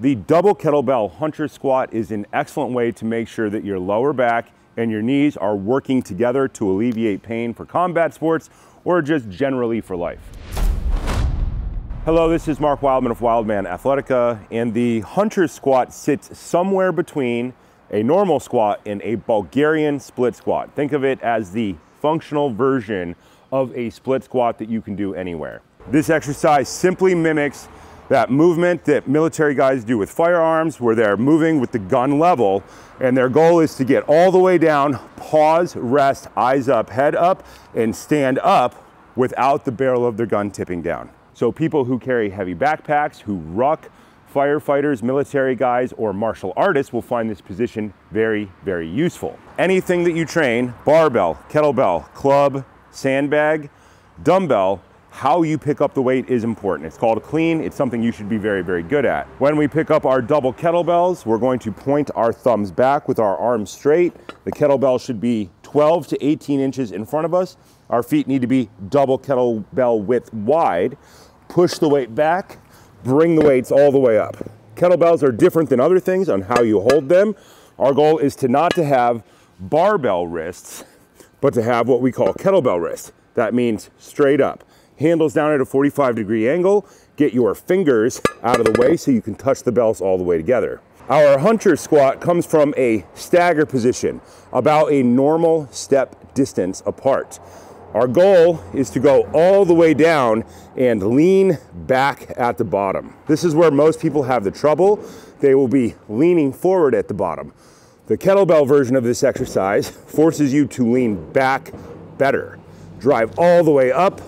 The double kettlebell hunter squat is an excellent way to make sure that your lower back and your knees are working together to alleviate pain for combat sports or just generally for life. Hello, this is Mark Wildman of Wildman Athletica, and the hunter squat sits somewhere between a normal squat and a Bulgarian split squat. Think of it as the functional version of a split squat that you can do anywhere. This exercise simply mimics that movement that military guys do with firearms, where they're moving with the gun level, and their goal is to get all the way down, pause, rest, eyes up, head up, and stand up without the barrel of their gun tipping down. So people who carry heavy backpacks, who ruck, firefighters, military guys, or martial artists will find this position very, very useful. Anything that you train, barbell, kettlebell, club, sandbag, dumbbell, how you pick up the weight is important. It's called clean. It's something you should be very, very good at. When we pick up our double kettlebells, we're going to point our thumbs back with our arms straight. The kettlebell should be 12 to 18 inches in front of us. Our feet need to be double kettlebell width wide. Push the weight back, bring the weights all the way up. Kettlebells are different than other things on how you hold them. Our goal is not to have barbell wrists, but to have what we call kettlebell wrists. That means straight up. Handles down at a 45-degree angle. Get your fingers out of the way so you can touch the bells all the way together. Our hunter squat comes from a stagger position, about a normal step distance apart. Our goal is to go all the way down and lean back at the bottom. This is where most people have the trouble. They will be leaning forward at the bottom. The kettlebell version of this exercise forces you to lean back better. Drive all the way up,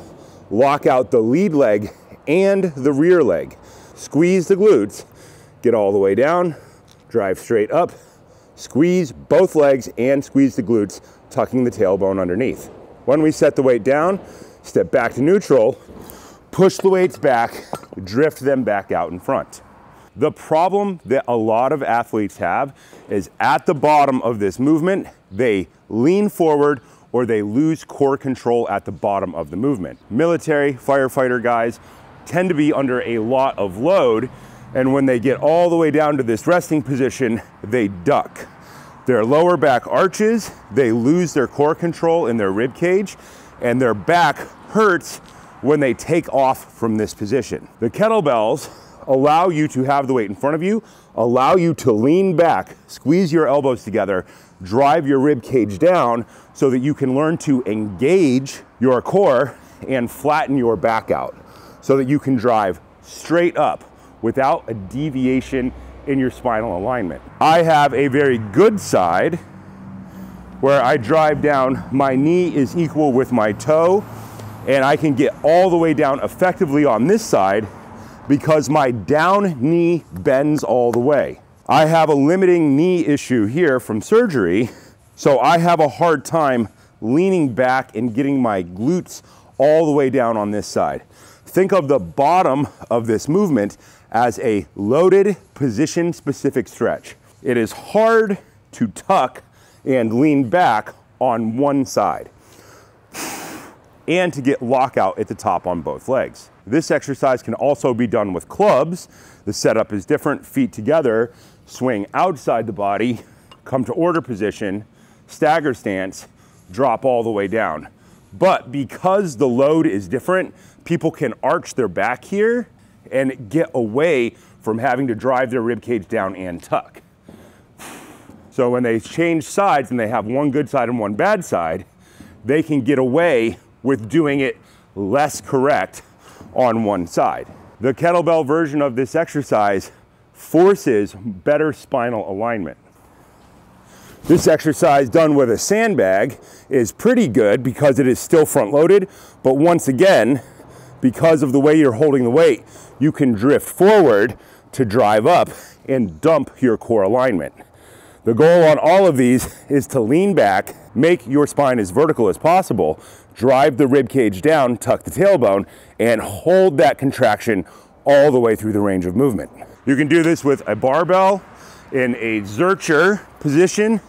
lock out the lead leg and the rear leg. Squeeze the glutes, get all the way down, drive straight up, squeeze both legs and squeeze the glutes, tucking the tailbone underneath. When we set the weight down, step back to neutral, push the weights back, drift them back out in front. The problem that a lot of athletes have is at the bottom of this movement, they lean forward or they lose core control at the bottom of the movement. Military, firefighter guys tend to be under a lot of load, and when they get all the way down to this resting position, they duck. Their lower back arches, they lose their core control in their rib cage, and their back hurts when they take off from this position. The kettlebells allow you to have the weight in front of you, allow you to lean back, squeeze your elbows together, drive your rib cage down so that you can learn to engage your core and flatten your back out so that you can drive straight up without a deviation in your spinal alignment. I have a very good side where I drive down, my knee is equal with my toe, and I can get all the way down effectively on this side because my down knee bends all the way. I have a limiting knee issue here from surgery, so I have a hard time leaning back and getting my glutes all the way down on this side. Think of the bottom of this movement as a loaded position-specific stretch. It is hard to tuck and lean back on one side and to get lockout at the top on both legs. This exercise can also be done with clubs. The setup is different, feet together, swing outside the body, come to order position, stagger stance, drop all the way down. But because the load is different, people can arch their back here and get away from having to drive their rib cage down and tuck. So when they change sides and they have one good side and one bad side, they can get away with doing it less correct on one side. The kettlebell version of this exercise forces better spinal alignment. This exercise done with a sandbag is pretty good because it is still front loaded, but once again, because of the way you're holding the weight, you can drift forward to drive up and dump your core alignment. The goal on all of these is to lean back, make your spine as vertical as possible, drive the rib cage down, tuck the tailbone, and hold that contraction all the way through the range of movement. You can do this with a barbell in a Zercher position,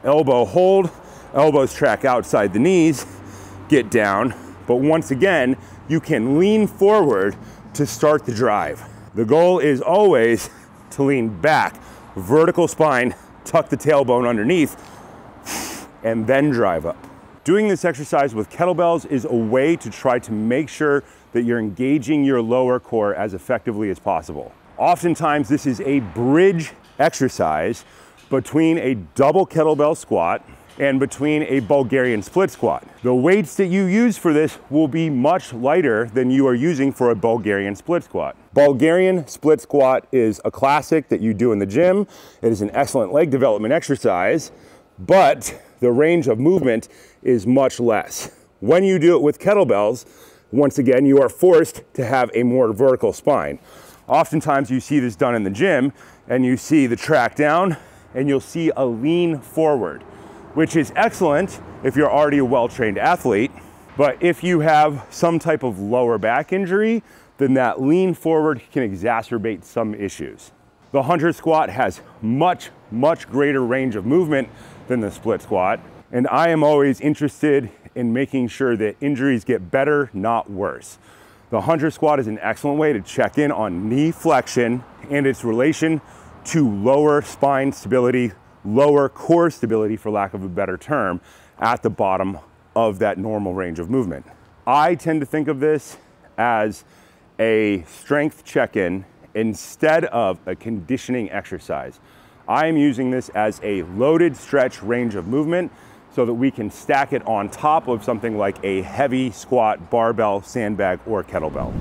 elbow hold, elbows track outside the knees, get down, but once again, you can lean forward to start the drive. The goal is always to lean back, vertical spine, tuck the tailbone underneath, and then drive up. Doing this exercise with kettlebells is a way to try to make sure that you're engaging your lower core as effectively as possible. Oftentimes, this is a bridge exercise between a double kettlebell squat and between a Bulgarian split squat. The weights that you use for this will be much lighter than you are using for a Bulgarian split squat. Bulgarian split squat is a classic that you do in the gym. It is an excellent leg development exercise, but the range of movement is much less. When you do it with kettlebells, once again, you are forced to have a more vertical spine. Oftentimes you see this done in the gym and you see the track down and you'll see a lean forward, which is excellent if you're already a well-trained athlete. But if you have some type of lower back injury, then that lean forward can exacerbate some issues. The hunter squat has much greater range of movement than the split squat. And I am always interested in making sure that injuries get better, not worse. The hunter squat is an excellent way to check in on knee flexion and its relation to lower spine stability, lower core stability, for lack of a better term, at the bottom of that normal range of movement. I tend to think of this as a strength check-in instead of a conditioning exercise. I am using this as a loaded stretch range of movement so that we can stack it on top of something like a heavy squat, barbell, sandbag, or kettlebell.